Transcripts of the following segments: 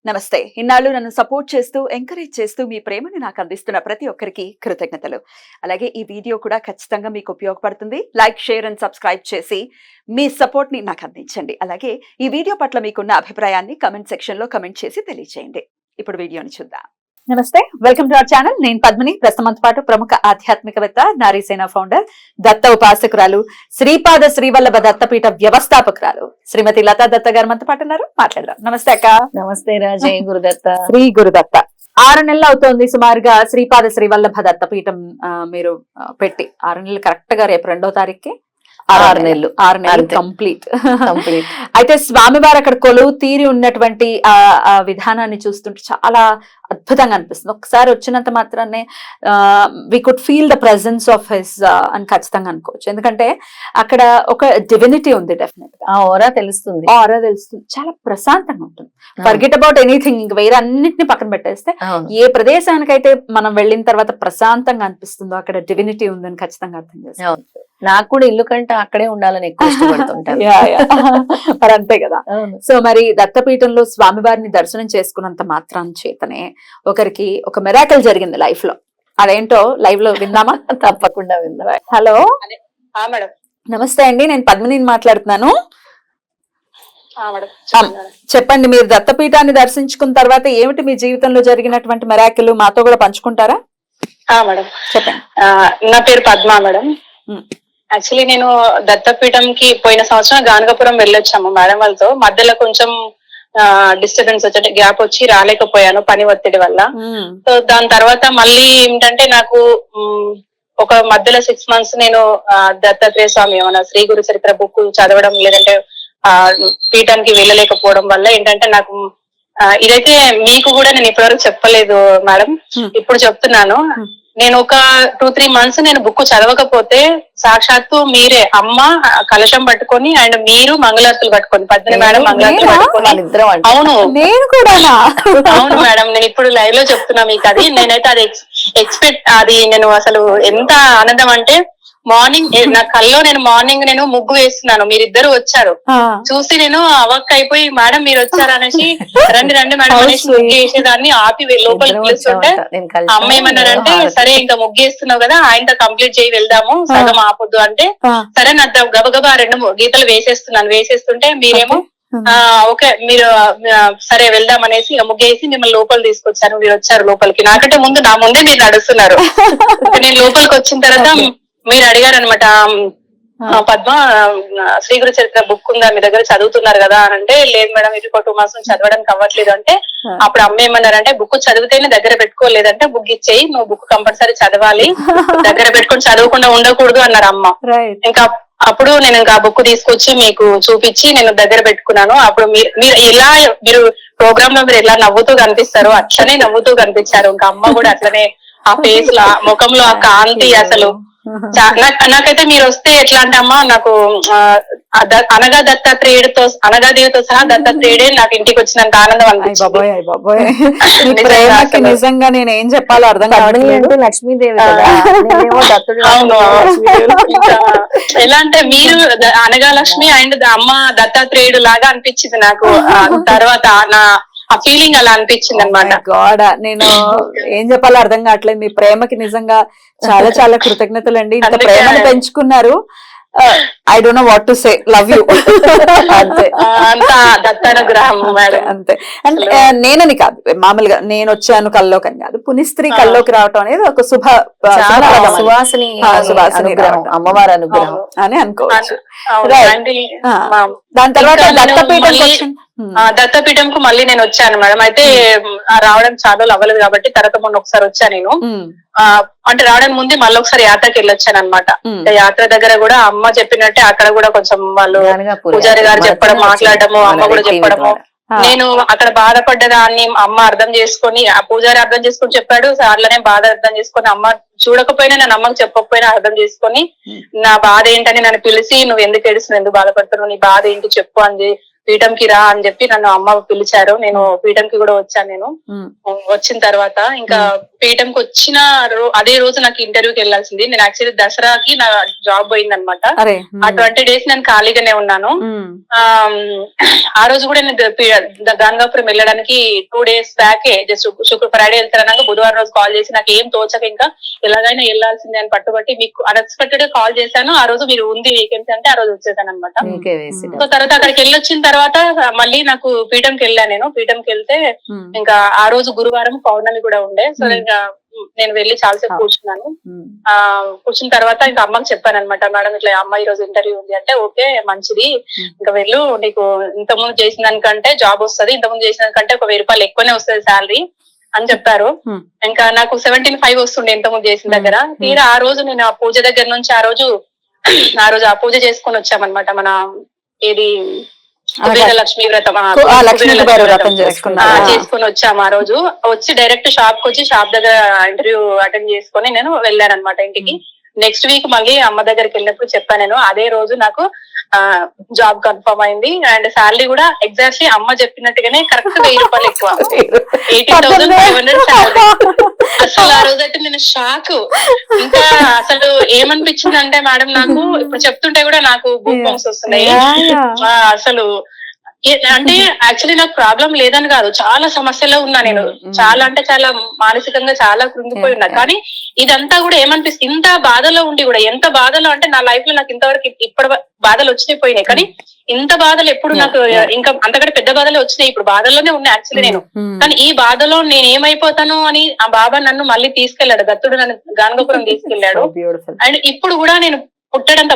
నమస్తే. ఇన్నాళ్ళు నన్ను సపోర్ట్ చేస్తూ, ఎంకరేజ్ చేస్తూ మీ ప్రేమని నాకు అందిస్తున్న ప్రతి ఒక్కరికి కృతజ్ఞతలు. అలాగే ఈ వీడియో కూడా ఖచ్చితంగా మీకు ఉపయోగపడుతుంది. లైక్, షేర్ అండ్ సబ్స్క్రైబ్ చేసి మీ సపోర్ట్‌ని నాకు అందించండి. అలాగే ఈ వీడియో పట్ల మీకున్న అభిప్రాయాన్ని కామెంట్ సెక్షన్‌లో కామెంట్ చేసి తెలియజేయండి. ఇప్పుడు వీడియోని చూద్దాం. నమస్తే, వెల్కమ్ టు అవర్ ఛానల్. నేను పద్మిని. ప్రస్తుతంతో పాటు ప్రముఖ ఆధ్యాత్మికవేత్త, నారీసేన ఫౌండర్, దత్త ఉపాసకురాలు, శ్రీపాద శ్రీవల్లభ దత్తపీఠ వ్యవస్థాపకురాలు శ్రీమతి లతా దత్త గారు మనతో పాటు ఉన్నారు. మాట్లాడదాం. నమస్తే అక్క. నమస్తే రాజే. గురుదత్త. శ్రీ గురుదత్త. 6 నెలలు అవుతోంది సుమారుగా శ్రీపాద శ్రీవల్లభ దత్తపీఠం మీరు పెట్టి. 6 నెలలు కరెక్ట్ గా రేపు 2వ తారీఖుకి 6 నెలలు కంప్లీట్. అయితే స్వామివారు అక్కడ కొలువు తీరి ఉన్నటువంటి ఆ విధానాన్ని చూస్తుంటే చాలా అద్భుతంగా అనిపిస్తుంది. ఒకసారి వచ్చినంత మాత్రాన్ని we could feel the presence of his అని ఖచ్చితంగా అనుకోవచ్చు. ఎందుకంటే అక్కడ ఒక డివినిటీ ఉంది. డెఫినెట్ గా ఆరా తెలుస్తుంది. చాలా ప్రశాంతంగా ఉంటుంది. ఫర్గెట్ అబౌట్ ఎనీథింగ్, ఇంక వేరే అన్నిటిని పక్కన పెట్టేస్తే ఏ ప్రదేశానికైతే మనం వెళ్ళిన తర్వాత ప్రశాంతంగా అనిపిస్తుందో అక్కడ డివినిటీ ఉందని ఖచ్చితంగా అర్థం చేస్తాం. నాకు కూడా ఇల్లు కంటే అక్కడే ఉండాలని ఎక్కువ ఇష్టపడుతుంటాను. మరి అంతే కదా. సో మరి దత్తపీఠంలో స్వామివారిని దర్శనం చేసుకున్నంత మాత్రం చేతనే ఒకరికి ఒక మిరాకిల్ జరిగింది లైఫ్ లో. అదేంటో లైవ్ లో విందామా? తప్పకుండా విందా. Hello madam. నమస్తే అండి, నేను పద్మిని మాట్లాడుతున్నాను. చెప్పండి, మీరు దత్తపీఠాన్ని దర్శించుకున్న తర్వాత ఏమిటి మీ జీవితంలో జరిగినటువంటి మిరాకిల్ మాతో కూడా పంచుకుంటారా? మేడం చెప్పండి. నా పేరు పద్మ మేడం. యాక్చువల్లీ నేను దత్తపీఠంకి పోయిన సంవత్సరం గానగాపురం వెళ్ళొచ్చాము మేడం వాళ్ళతో. మధ్యలో కొంచెం డిస్టర్బెన్స్ వచ్చి గ్యాప్ వచ్చి రాలేకపోయాను పని ఒత్తిడి వల్ల. సో దాని తర్వాత మళ్ళీ ఏంటంటే నాకు ఒక మధ్యలో 6 months నేను దత్తాత్రేయ స్వామి మన శ్రీ గురు చరిత్ర బుక్ చదవడం లేదంటే పీఠానికి వెళ్ళలేకపోవడం వల్ల ఏంటంటే నాకు ఇదైతే మీకు కూడా నేను ఇప్పటివరకు చెప్పలేదు మేడం, ఇప్పుడు చెప్తున్నాను. నేను ఒక 2-3 months నేను బుక్ చదవకపోతే సాక్షాత్తు మీరే అమ్మ కలశం పట్టుకొని అండ్ మీరు మంగళారతులు పట్టుకొని, పద్మిని మేడం మంగళారతులు పట్టుకొని. అవును నేను కూడా. అవును మేడం, నేను ఇప్పుడు లైవ్ లో చెప్తున్నా మీకు అది. నేనైతే అది అది నేను అసలు ఎంత ఆనందం అంటే మార్నింగ్ నా కల్లో నేను మార్నింగ్ నేను ముగ్గు వేస్తున్నాను, మీరిద్దరు వచ్చారు. చూసి నేను అవక్ అయిపోయి మేడం మీరు వచ్చారు అనేసి రండి మేడం అనేసి ముగ్గు వేసేదాన్ని ఆపి లోపలికి పిలుస్తుంటే అమ్మ ఏమన్నారంటే సరే ఇంకా ముగ్గు వేస్తున్నావు కదా ఆయనతో కంప్లీట్ చేయి వెళ్దాము, సగం ఆపొద్దు అంటే సరే నా గబగబా 2 గీతలు వేసేస్తుంటే మీరేమో ఓకే మీరు సరే వెళ్దాం అనేసి ముగ్గేసి మిమ్మల్ని లోపల తీసుకొచ్చాను. మీరు వచ్చారు లోపలికి, నాకంటే ముందు నా ముందే మీరు నడుస్తున్నారు. నేను లోపలికి వచ్చిన తర్వాత మీరు అడిగారు అనమాట, పద్మ శ్రీ గురు చరిత్ర బుక్ ఉందా మీ దగ్గర, చదువుతున్నారు కదా అని అంటే, లేదు మేడం ఇది 2 months చదవడానికి అవ్వట్లేదు అంటే, అప్పుడు అమ్మ ఏమన్నారంటే బుక్ చదివితేనే దగ్గర పెట్టుకోలేదంటే బుక్ ఇచ్చేయి, నువ్వు బుక్ కంపల్సరీ చదవాలి, దగ్గర పెట్టుకొని చదవకుండా ఉండకూడదు అన్నారు అమ్మ. ఇంకా అప్పుడు నేను ఇంకా ఆ బుక్ తీసుకొచ్చి మీకు చూపించి నేను దగ్గర పెట్టుకున్నాను. అప్పుడు మీరు ఎలా మీరు ప్రోగ్రామ్ లో మీరు ఎలా నవ్వుతూ కనిపిస్తారు అట్లనే నవ్వుతూ కనిపించారు. ఇంకా అమ్మ కూడా అట్లనే ఆ ఫేస్ లో ముఖంలో ఆ కాంతి అసలు నాకైతే మీరు వస్తే ఎట్లా అంటే అమ్మా నాకు అనగా దత్తాత్రేయుడితో అనగాదేవితో సహా దత్తాత్రేయుడే నాకు ఇంటికి వచ్చినంత ఆనందం అనిపించింది. నిజంగా నేను ఏం చెప్పాలో అర్థం కావట్లేదు. లక్ష్మీదేవి. అవును, ఎలా అంటే మీరు అనగా లక్ష్మి అండ్ అమ్మ దత్తాత్రేయుడు లాగా అనిపించింది నాకు. తర్వాత నా ఆ ఫీలింగ్ అలా అనిపించింది అనమాట. గాడ్, నేను ఏం చెప్పాలో అర్థం కావట్లేదు. మీ ప్రేమకి నిజంగా చాలా చాలా కృతజ్ఞతలు అండి. ఇంత ప్రేమను పెంచుకున్నారు. I don't know what to say, love you. అంతే, దత్తానుగ్రహం మేడం. అంతే. అంటే నేనని కాదు, మామూలుగా నేను వచ్చాను కల్లోకి అని కాదు, పునిస్త్రీ కల్లోకి రావటం అనేది ఒక సువాసిని అమ్మవారి అనుగ్రహం అని అనుకోవచ్చు. దాని తర్వాత దత్తపీఠంకు మళ్ళీ నేను వచ్చాను మేడం. అయితే రావడం చాలా అవ్వలేదు కాబట్టి తర్వాత మొన్న ఒకసారి వచ్చాను నేను. అంటే రావడానికి ముందే మళ్ళీ ఒకసారి యాత్రకి వెళ్ళొచ్చాను అనమాట. యాత్ర దగ్గర కూడా అమ్మ చెప్పినట్టే అక్కడ కూడా కొంచెం వాళ్ళు పూజారి గారు చెప్పడం, మాట్లాడము, అమ్మ కూడా చెప్పడము. నేను అక్కడ బాధపడ్డదాన్ని అమ్మ అర్థం చేసుకొని, ఆ పూజారి అర్థం చేసుకొని చెప్పాడు, అట్లనే బాధ అర్థం చేసుకొని అమ్మ చూడకపోయినా నేను అమ్మకి చెప్పకపోయినా అర్థం చేసుకొని నా బాధ ఏంటని నన్ను పిలిచి నువ్వు ఎందుకు ఏడుస్తున్నావు, ఎందుకు బాధపడుతున్నావు, నీ బాధ ఏంటి చెప్పు అని పీఠంకి రా అని చెప్పి నన్ను అమ్మ పిలిచారు. నేను పీఠంకి కూడా వచ్చాను. నేను వచ్చిన తర్వాత ఇంకా పీఠంకి వచ్చిన అదే రోజు నాకు ఇంటర్వ్యూకి వెళ్ళాల్సింది. నేను యాక్చువల్లీ దసరాకి నా జాబ్ పోయింది అనమాట. ఆ 20 days నేను ఖాళీగానే ఉన్నాను. ఆ రోజు కూడా నేను గంగాపురం వెళ్ళడానికి 2 days బ్యాకే జస్ట్ ఫ్రైడే వెళ్తారన్నాక బుధవారం రోజు కాల్ చేసి నాకు ఏం తోచక ఇంకా ఎలాగైనా వెళ్ళాల్సిందే అని పట్టుబట్టి మీకు అన్ఎక్స్పెక్టెడ్ గా కాల్ చేశాను. ఆ రోజు మీరు ఉంది వేకెన్సీ అంటే ఆ రోజు వచ్చేసాను అనమాట. సో తర్వాత అక్కడికి వెళ్ళొచ్చిన తర్వాత మళ్ళీ నాకు పీఠంకి వెళ్ళాను. నేను పీఠంకి వెళ్తే ఇంకా ఆ రోజు గురువారం పౌర్ణమి కూడా ఉండే. సో నేను వెళ్ళి చాలాసేపు కూర్చున్నాను. కూర్చున్న తర్వాత ఇంకా అమ్మకి చెప్పాను అనమాట, మేడం ఇట్లా అమ్మ ఈ రోజు ఇంటర్వ్యూ ఉంది అంటే, ఓకే మంచిది ఇంకా వెళ్ళు, నీకు ఇంతకుముందు చేసిన దానికంటే జాబ్ వస్తుంది, ఇంతకుముందు చేసిన దానికంటే ఒక 1000 రూపాయలు ఎక్కువనే వస్తుంది శాలరీ అని చెప్పారు. ఇంకా నాకు 17,500 వస్తుండే ఇంతకుముందు చేసిన దగ్గర. తీరా ఆ రోజు నేను ఆ పూజ దగ్గర నుంచి ఆ రోజు ఆ పూజ చేసుకొని వచ్చామన్నమాట. మన ఏది లక్ష్మీ వ్రతం చేసుకుని వచ్చాము. ఆ రోజు వచ్చి డైరెక్ట్ షాప్ కి వచ్చి షాప్ దగ్గర ఇంటర్వ్యూ అటెండ్ చేసుకుని నేను వెళ్ళాను అనమాట ఇంటికి. నెక్స్ట్ వీక్ మళ్ళీ అమ్మ దగ్గరికి వెళ్ళినప్పుడు చెప్పాను నేను. అదే రోజు నాకు జాబ్ కన్ఫర్మ్ అయింది అండ్ శాలరీ కూడా ఎగ్జాక్ట్లీ అమ్మ చెప్పినట్టుగానే కరెక్ట్ 1000 రూపాయలు ఎక్కువ, 18,500 శాలరీ. అసలు ఆ రోజు అయితే నేను షాక్. ఇంకా అసలు ఏమనిపించింది అంటే మేడం, నాకు ఇప్పుడు చెప్తుంటే కూడా నాకు గూస్ బంప్స్ వస్తున్నాయి. అసలు అంటే యాక్చువల్లీ నాకు ప్రాబ్లం లేదని కాదు, చాలా సమస్యలో ఉన్నా నేను. చాలా అంటే చాలా మానసికంగా చాలా కృంగిపోయి ఉన్నా. కానీ ఇదంతా కూడా ఏమనిపిస్తుంది, ఇంత బాధలో ఉండి కూడా, ఎంత బాధలో అంటే నా లైఫ్ లో నాకు ఇంతవరకు ఇప్పటి బాధలు వచ్చినాయి పోయినాయి, కానీ ఇంత బాధలు ఎప్పుడు నాకు ఇంకా అంతకంటే పెద్ద బాధలు వచ్చినాయి. ఇప్పుడు బాధల్లోనే ఉన్నా యాక్చువల్లీ నేను. కానీ ఈ బాధలో నేను ఏమైపోతాను అని ఆ బాబా నన్ను మళ్ళీ తీసుకెళ్లాడు. దత్తుడు నన్ను గానగోపురం తీసుకెళ్లాడు. అండ్ ఇప్పుడు కూడా నేను పుట్టడంత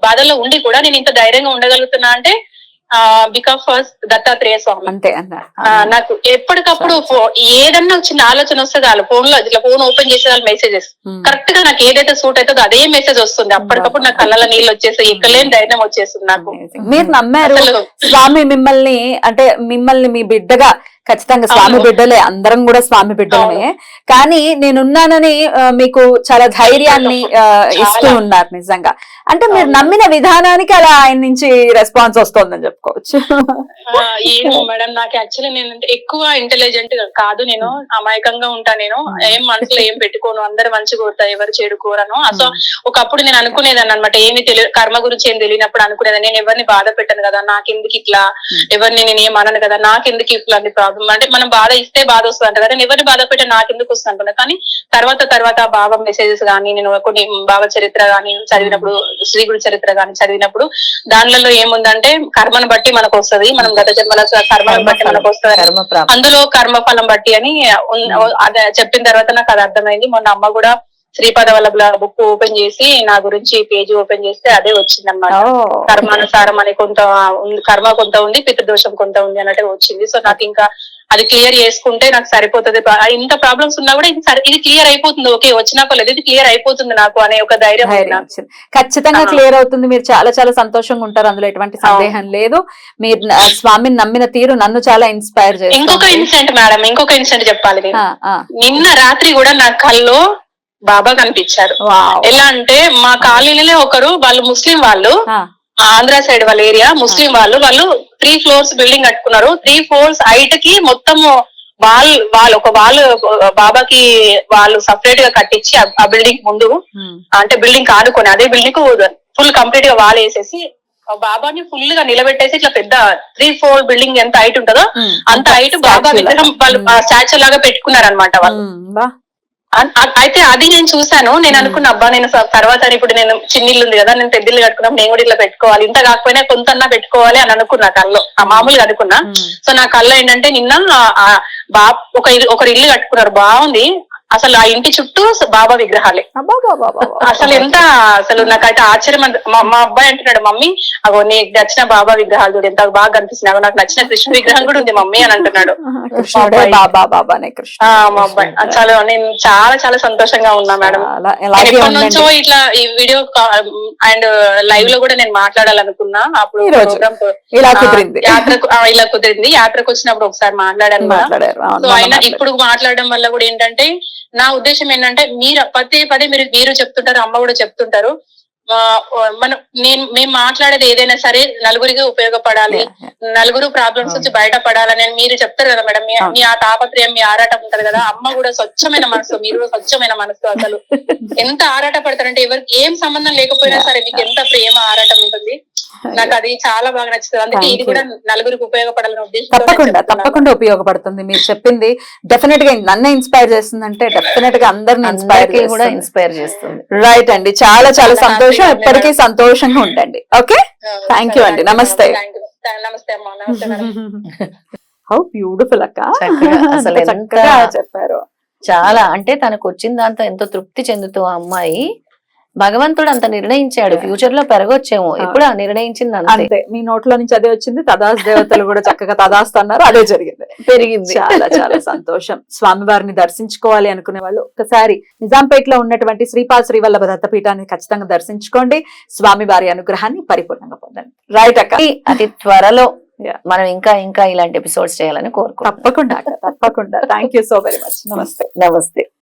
బాధల్లో ఉండి కూడా నేను ఇంత ధైర్యంగా ఉండగలుగుతున్నా అంటే బికాస్ ఫస్ట్ దత్తాత్రేయ స్వామి. అంతే నాకు ఎప్పటికప్పుడు ఏదన్నా చిన్న ఆలోచన వస్తే చాలు, ఫోన్ లో ఇట్లా ఫోన్ ఓపెన్ చేసే వాళ్ళు మెసేజెస్ కరెక్ట్ గా నాకు ఏదైతే సూట్ అవుతుందో అదే మెసేజ్ వస్తుంది. అప్పటికప్పుడు నాకు కళ్ళ నీళ్ళు వచ్చేసి ఎక్కలేని ధైర్యం వచ్చేస్తుంది నాకు. మీరు నమ్మారు స్వామి మిమ్మల్ని, అంటే మిమ్మల్ని మీ బిడ్డగా, ఖచ్చితంగా స్వామి బిడ్డలే, అందరం కూడా స్వామి బిడ్డలమే, కానీ నేనున్నానని మీకు చాలా ధైర్యాన్ని ఇస్తూ ఉన్నారు నిజంగా. అంటే మీరు నమ్మిన విధానానికి అలా ఆయన నుంచి రెస్పాన్స్ వస్తుందని చెప్పుకోవచ్చు. ఏమో మేడం, నాకు యాక్చువల్లీ నేను ఎక్కువ ఇంటెలిజెంట్ కాదు, నేను అమాయకంగా ఉంటా. నేను ఏం మనసులో ఏం పెట్టుకోను, అందరు మంచిగా కోరుతా, ఎవరు చెడుకోరను. సో ఒకప్పుడు నేను అనుకునేదాన్ని అనమాట, ఏమి కర్మ గురించి ఏం తెలియనప్పుడు అనుకునేదాన్ని, నేను ఎవరిని బాధ పెట్టను కదా, నాకెందుకు ఇట్లా, ఎవరిని నేను ఏం అనను కదా, నాకెందుకు ఇట్లాంటి ప్రాబ్లం, అంటే మనం బాధ ఇస్తే బాధ వస్తుంది అంట కదా, నేను ఎవరిని బాధ పెట్టే నాకెందుకు వస్తుంది అనుకున్నా. కానీ తర్వాత బాబా మెసేజెస్ కానీ, నేను కొన్ని బాబా చరిత్ర కానీ చదివినప్పుడు, శ్రీ గురు చరిత్ర కానీ చదివినప్పుడు దానిలో ఏముందంటే కర్మను బట్టి మనకు వస్తుంది, మనం గత జన్మల కర్మను బట్టి మనకు వస్తుంది, అందులో కర్మఫలం బట్టి అని చెప్పిన తర్వాత నాకు అది అర్థమైంది. మొన్న అమ్మ కూడా శ్రీపాద వల్లభుల బుక్ ఓపెన్ చేసి నా గురించి పేజీ ఓపెన్ చేస్తే అదే వచ్చిందన్నమాట. కర్మానుసారం అని కర్మ కొంత ఉంది, పితృదోషం కొంత ఉంది అన్నట్టు వచ్చింది. సో నాకు ఇంకా అది క్లియర్ చేసుకుంటే నాకు సరిపోతుంది. ఇంత ప్రాబ్లమ్స్ ఉన్నా కూడా ఇది క్లియర్ అయిపోతుంది, ఓకే వచ్చినా పర్లేదు, ఇది క్లియర్ అయిపోతుంది నాకు అనే ఒక ధైర్యం ఖచ్చితంగా క్లియర్ అవుతుంది. మీరు చాలా చాలా సంతోషంగా ఉంటారు, అందులో ఎటువంటి సందేహం లేదు. మీరు స్వామిని నమ్మిన తీరు నన్ను చాలా ఇన్స్పైర్ చేస్తుంది. ఇంకొక ఇన్సిడెంట్ చెప్పాలి. నిన్న రాత్రి కూడా నా కల్లో బాబా కనిపించారు. ఎలా అంటే మా కాలనీలో ఒకరు, వాళ్ళు ముస్లిం వాళ్ళు, ఆంధ్ర సైడ్ వాళ్ళ ఏరియా ముస్లిం వాళ్ళు 3 floors బిల్డింగ్ కట్టుకున్నారు. 3 floors హైట్ కి మొత్తము వాళ్ళు బాబాకి వాళ్ళు సపరేట్ గా కట్టించి ఆ బిల్డింగ్ ముందు, అంటే బిల్డింగ్ ఆడుకొని అదే బిల్డింగ్ ఫుల్ కంప్లీట్ గా వాల్ వేసేసి బాబాని ఫుల్ గా నిలబెట్టేసి ఇట్లా పెద్ద 3-4 బిల్డింగ్ ఎంత హైట్ ఉంటుందో అంత హైట్ బాబా విగ్రహం వాళ్ళు స్టాచ్యూ లాగా పెట్టుకున్నారనమాట వాళ్ళు. అయితే అది నేను చూసాను. నేను అనుకున్న అబ్బా, నేను తర్వాత ఇప్పుడు నేను చిన్నిల్లు ఉంది కదా, నేను పెద్దిల్లు కట్టుకున్నాం, నేను కూడా ఇట్లా పెట్టుకోవాలి, ఇంత కాకపోయినా కొంతన్నా పెట్టుకోవాలి అని అనుకున్నా కల్లో, మామూలుగా అనుకున్నా. సో నా కల్లో ఏంటంటే నిన్న ఒకరు ఇల్లు కట్టుకున్నారు, బాగుంది. అసలు ఆ ఇంటి చుట్టూ బాబా విగ్రహాలే. అసలు అసలు నాకైతే ఆశ్చర్యం. మా అబ్బాయి అంటున్నాడు, మమ్మీ అగో నీకు నచ్చిన బాబా విగ్రహాలు చూడు ఎంత బాగా కనిపిస్తున్నాయి, నాకు నచ్చిన కృష్ణ విగ్రహం కూడా ఉంది మమ్మీ అని అంటున్నాడు మా అబ్బాయి. అసలు నేను చాలా చాలా సంతోషంగా ఉన్నా మేడం. ఎప్పటి నుంచో ఇట్లా ఈ వీడియో అండ్ లైవ్ లో కూడా నేను మాట్లాడాలనుకున్నా. అప్పుడు ప్రోగ్రామ్ ఇలా కుదిరింది. యాత్రకు వచ్చినప్పుడు ఒకసారి మాట్లాడాను. సో అయినా ఇప్పుడు మాట్లాడడం వల్ల కూడా ఏంటంటే, నా ఉద్దేశం ఏంటంటే, మీరు పదే మీరు చెప్తుంటారు, అమ్మ కూడా చెప్తుంటారు, మనం మేము మాట్లాడేది ఏదైనా సరే నలుగురికి ఉపయోగపడాలి, నలుగురు ప్రాబ్లమ్స్ నుంచి బయటపడాలని మీరు చెప్తారు కదా మేడం. మీ ఆ తాపత్రయం, మీ ఆరాటం ఉంటది కదా. అమ్మ కూడా స్వచ్ఛమైన మనసు, మీరు కూడా స్వచ్ఛమైన మనసు. అసలు ఎంత ఆరాట పడతారంటే ఎవరికి ఏం సంబంధం లేకపోయినా సరే మీకు ఎంత ప్రేమ ఆరాటం ఉంటుంది. నాకు అది చాలా బాగా నచ్చుతుంది. అందుకే ఇది కూడా నలుగురికి ఉపయోగపడాలని ఉద్దేశం. తప్పకుండా ఉపయోగపడుతుంది. మీరు చెప్పింది డెఫినెట్ గా నన్నే ఇన్స్పైర్ చేస్తుంది అంటే డెఫినెట్ గా అందరిని ఇన్స్పైర్ చేస్తుంది. రైట్ అండి, చాలా చాలా సంతోషం. ఎప్పటికీ సంతోషంగా ఉండండి. ఓకే, థ్యాంక్ యూ అండి. నమస్తే. నమస్తే అమ్మా. నమస్తే మేడం. హౌ బ్యూటిఫుల్ అక్క, అసలు చక్కగా చెప్పారు. చాలా అంటే తనకు వచ్చిన దాంతో ఎంతో తృప్తి చెందుతూ ఆ అమ్మాయి, భగవంతుడు అంత నిర్ణయించాడు. ఫ్యూచర్ లో పెరగొచ్చేమో, ఇప్పుడు ఆ నిర్ణయించింది అంతే. మీ నోట్లో నుంచి అదే వచ్చింది. తదాస్ దేవతలు కూడా చక్కగా తదాస్తు అన్నారు, అదే జరిగింది, పెరిగింది. చాలా చాలా సంతోషం. స్వామివారిని దర్శించుకోవాలి అనుకునే వాళ్ళు ఒక్కసారి నిజాంపేటలో ఉన్నటువంటి శ్రీపాద శ్రీవల్లభ దత్తపీఠాన్ని ఖచ్చితంగా దర్శించుకోండి. స్వామివారి అనుగ్రహాన్ని పరిపూర్ణంగా పొందండి. రైట్ అక్క, అతి త్వరలో మనం ఇంకా ఇలాంటి ఎపిసోడ్స్ చేయాలని కోరుకుంటున్నాం. తప్పకుండా thank you so very much. నమస్తే. నమస్తే.